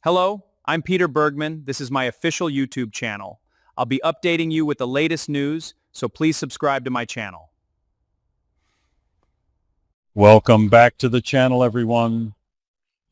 Hello, I'm Peter Bergman. This is my official YouTube channel. I'll be updating you with the latest news, so please subscribe to my channel. Welcome back to the channel, everyone.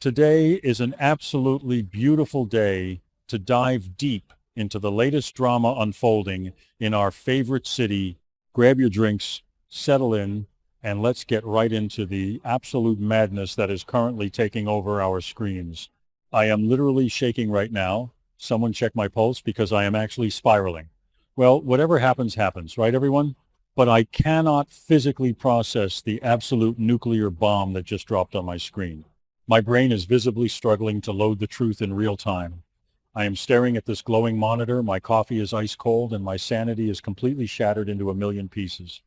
Today is an absolutely beautiful day to dive deep into the latest drama unfolding in our favorite city. Grab your drinks, settle in, and let's get right into the absolute madness that is currently taking over our screens. I am literally shaking right now. Someone check my pulse because I am actually spiraling. Well, whatever happens, happens, right, everyone? But I cannot physically process the absolute nuclear bomb that just dropped on my screen. My brain is visibly struggling to load the truth in real time. I am staring at this glowing monitor, my coffee is ice cold, and my sanity is completely shattered into a million pieces.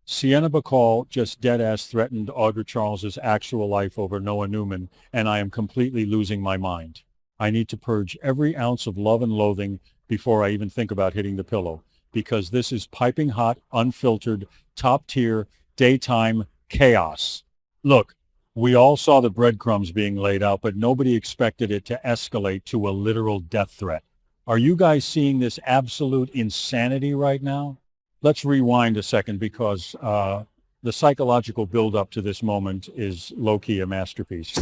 Sienna Bacall just dead-ass threatened Audra Charles's actual life over Noah Newman, and I am completely losing my mind. I need to purge every ounce of love and loathing before I even think about hitting the pillow, because this is piping hot, unfiltered, top-tier, daytime chaos. Look, we all saw the breadcrumbs being laid out, but nobody expected it to escalate to a literal death threat. Are you guys seeing this absolute insanity right now? Let's rewind a second because the psychological build-up to this moment is low-key a masterpiece.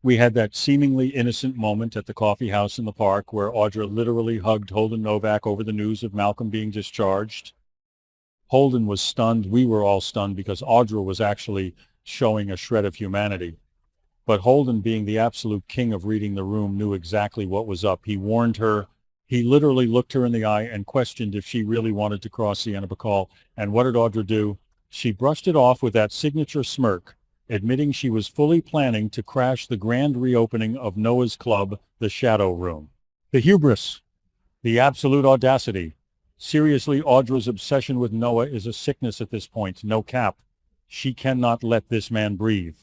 We had that seemingly innocent moment at the coffee house in the park where Audra literally hugged Holden Novak over the news of Malcolm being discharged. Holden was stunned. We were all stunned because Audra was actually showing a shred of humanity. But Holden, being the absolute king of reading the room, knew exactly what was up. He warned her. He literally looked her in the eye and questioned if she really wanted to cross Sienna Bacall. And what did Audra do? She brushed it off with that signature smirk, admitting she was fully planning to crash the grand reopening of Noah's club, the Shadow Room. The hubris, the absolute audacity. Seriously, Audra's obsession with Noah is a sickness at this point, no cap. She cannot let this man breathe.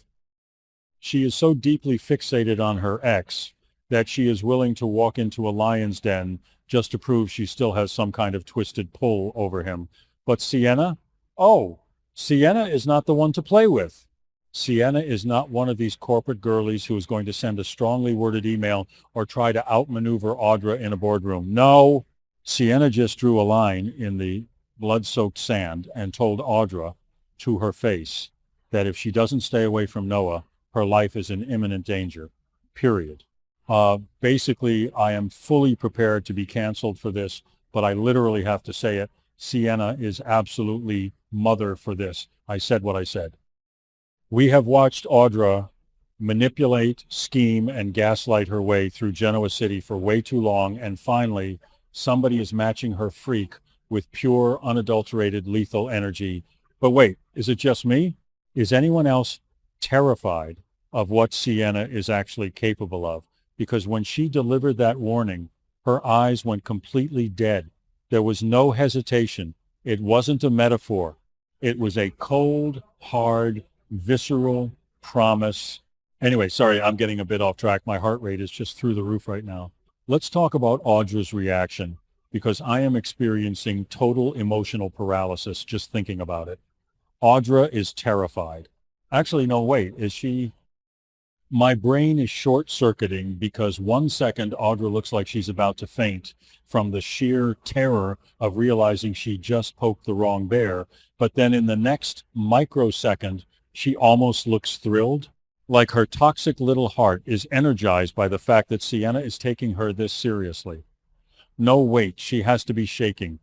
She is so deeply fixated on her ex that she is willing to walk into a lion's den just to prove she still has some kind of twisted pull over him. But Sienna? Oh, Sienna is not the one to play with. Sienna is not one of these corporate girlies who is going to send a strongly worded email or try to outmaneuver Audra in a boardroom. No, Sienna just drew a line in the blood-soaked sand and told Audra to her face that if she doesn't stay away from Noah, her life is in imminent danger, period. Basically, I am fully prepared to be canceled for this, but I literally have to say it. Sienna is absolutely mother for this. I said what I said. We have watched Audra manipulate, scheme, and gaslight her way through Genoa City for way too long, and finally, somebody is matching her freak with pure, unadulterated, lethal energy. But wait, is it just me? Is anyone else terrified of what Sienna is actually capable of? Because when she delivered that warning, her eyes went completely dead. There was no hesitation. It wasn't a metaphor. It was a cold, hard, visceral promise. Anyway, sorry, I'm getting a bit off track. My heart rate is just through the roof right now. Let's talk about Audra's reaction, because I am experiencing total emotional paralysis just thinking about it. Audra is terrified. Actually, no, wait, is she? My brain is short-circuiting because 1 second Audra looks like she's about to faint from the sheer terror of realizing she just poked the wrong bear, but then in the next microsecond, she almost looks thrilled, like her toxic little heart is energized by the fact that Sienna is taking her this seriously. No, wait, she has to be shaking.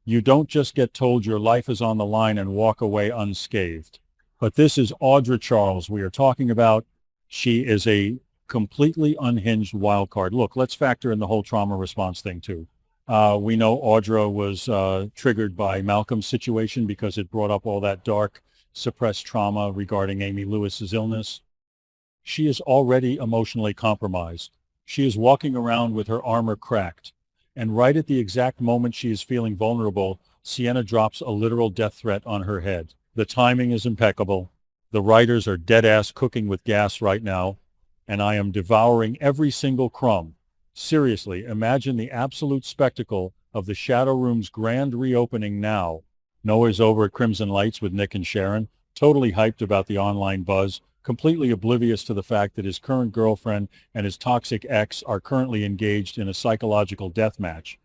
You don't just get told your life is on the line and walk away unscathed. But this is Audra Charles we are talking about. She is a completely unhinged wild card. Look, let's factor in the whole trauma response thing too. We know Audra was triggered by Malcolm's situation because it brought up all that dark, suppressed trauma regarding Amy Lewis's illness. She is already emotionally compromised. She is walking around with her armor cracked. And right at the exact moment she is feeling vulnerable, Sienna drops a literal death threat on her head. The timing is impeccable. The writers are dead-ass cooking with gas right now, and I am devouring every single crumb. Seriously, imagine the absolute spectacle of the Shadow Room's grand reopening now. Noah's over at Crimson Lights with Nick and Sharon, totally hyped about the online buzz, completely oblivious to the fact that his current girlfriend and his toxic ex are currently engaged in a psychological death match.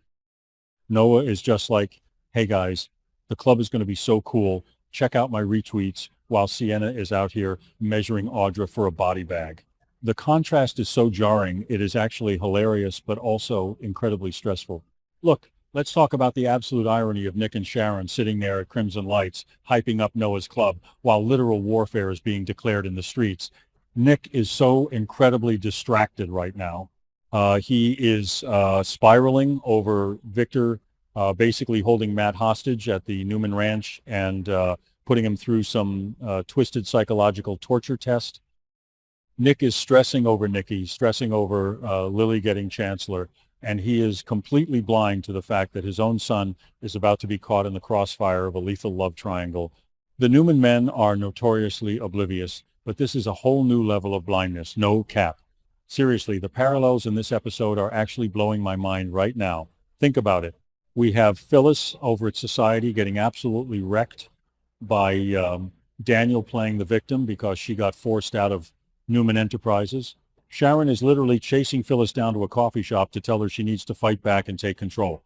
Noah is just like, hey guys, the club is going to be so cool. Check out my retweets while Sienna is out here measuring Audra for a body bag. The contrast is so jarring, it is actually hilarious, but also incredibly stressful. Look, let's talk about the absolute irony of Nick and Sharon sitting there at Crimson Lights, hyping up Noah's club, while literal warfare is being declared in the streets. Nick is so incredibly distracted right now. He is spiraling over Victor, basically holding Matt hostage at the Newman Ranch and putting him through some twisted psychological torture test. Nick is stressing over Nikki, stressing over Lily getting chancellor, and he is completely blind to the fact that his own son is about to be caught in the crossfire of a lethal love triangle. The Newman men are notoriously oblivious, but this is a whole new level of blindness, no cap. Seriously, the parallels in this episode are actually blowing my mind right now. Think about it. We have Phyllis over at Society getting absolutely wrecked by Daniel playing the victim because she got forced out of Newman Enterprises. Sharon is literally chasing Phyllis down to a coffee shop to tell her she needs to fight back and take control.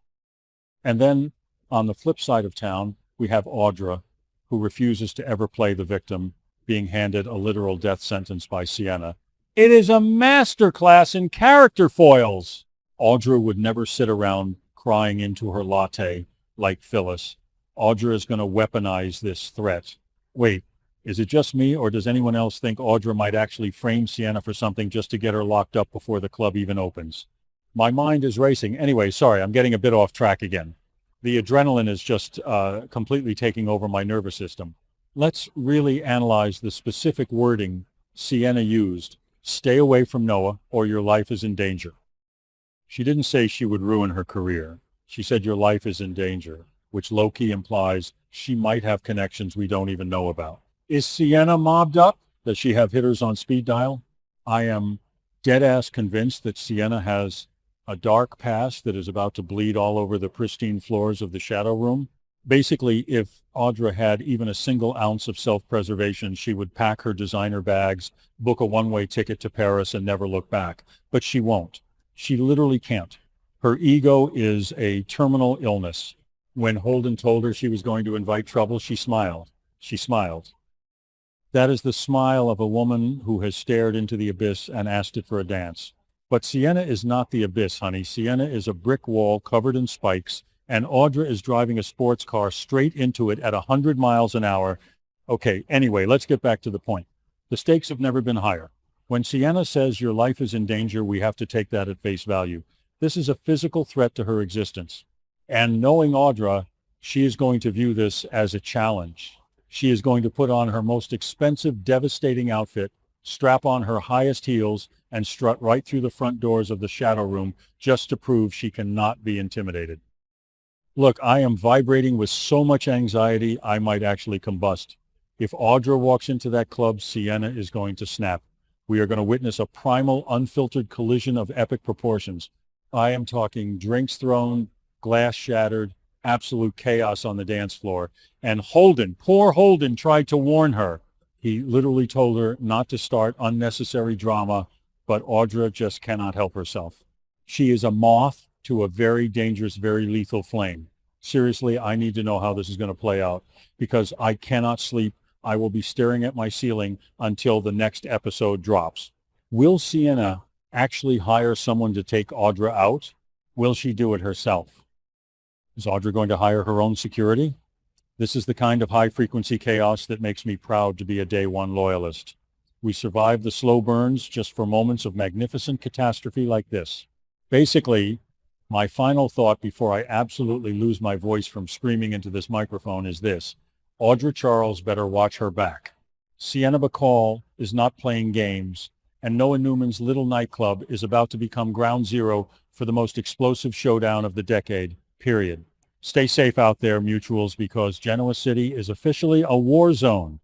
And then on the flip side of town, we have Audra, who refuses to ever play the victim, being handed a literal death sentence by Sienna. It is a masterclass in character foils. Audra would never sit around crying into her latte like Phyllis. Audra is going to weaponize this threat. Wait. Is it just me, or does anyone else think Audra might actually frame Sienna for something just to get her locked up before the club even opens? My mind is racing. Anyway, sorry, I'm getting a bit off track again. The adrenaline is just completely taking over my nervous system. Let's really analyze the specific wording Sienna used. Stay away from Noah, or your life is in danger. She didn't say she would ruin her career. She said your life is in danger, which low-key implies she might have connections we don't even know about. Is Sienna mobbed up? Does she have hitters on speed dial? I am dead-ass convinced that Sienna has a dark past that is about to bleed all over the pristine floors of the Shadow Room. Basically, if Audra had even a single ounce of self-preservation, she would pack her designer bags, book a one-way ticket to Paris, and never look back. But she won't. She literally can't. Her ego is a terminal illness. When Holden told her she was going to invite trouble, she smiled. She smiled. That is the smile of a woman who has stared into the abyss and asked it for a dance. But Sienna is not the abyss, honey. Sienna is a brick wall covered in spikes, and Audra is driving a sports car straight into it at 100 miles an hour. Okay, anyway, let's get back to the point. The stakes have never been higher. When Sienna says your life is in danger, we have to take that at face value. This is a physical threat to her existence. And knowing Audra, she is going to view this as a challenge. She is going to put on her most expensive, devastating outfit, strap on her highest heels, and strut right through the front doors of the Shadow Room just to prove she cannot be intimidated. Look, I am vibrating with so much anxiety, I might actually combust. If Audra walks into that club, Sienna is going to snap. We are going to witness a primal, unfiltered collision of epic proportions. I am talking drinks thrown, glass shattered, absolute chaos on the dance floor. And Holden, poor Holden, tried to warn her. He literally told her not to start unnecessary drama, but Audra just cannot help herself. She is a moth to a very dangerous, very lethal flame. Seriously, I need to know how this is going to play out because I cannot sleep. I will be staring at my ceiling until the next episode drops. Will Sienna actually hire someone to take Audra out? Will she do it herself? Is Audra going to hire her own security? This is the kind of high-frequency chaos that makes me proud to be a Day One loyalist. We survive the slow burns just for moments of magnificent catastrophe like this. Basically, my final thought before I absolutely lose my voice from screaming into this microphone is this. Audra Charles better watch her back. Sienna Bacall is not playing games, and Noah Newman's little nightclub is about to become ground zero for the most explosive showdown of the decade, period. Stay safe out there, mutuals, because Genoa City is officially a war zone.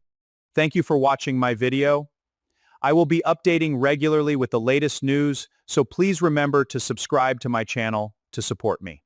Thank you for watching my video. I will be updating regularly with the latest news, so please remember to subscribe to my channel to support me.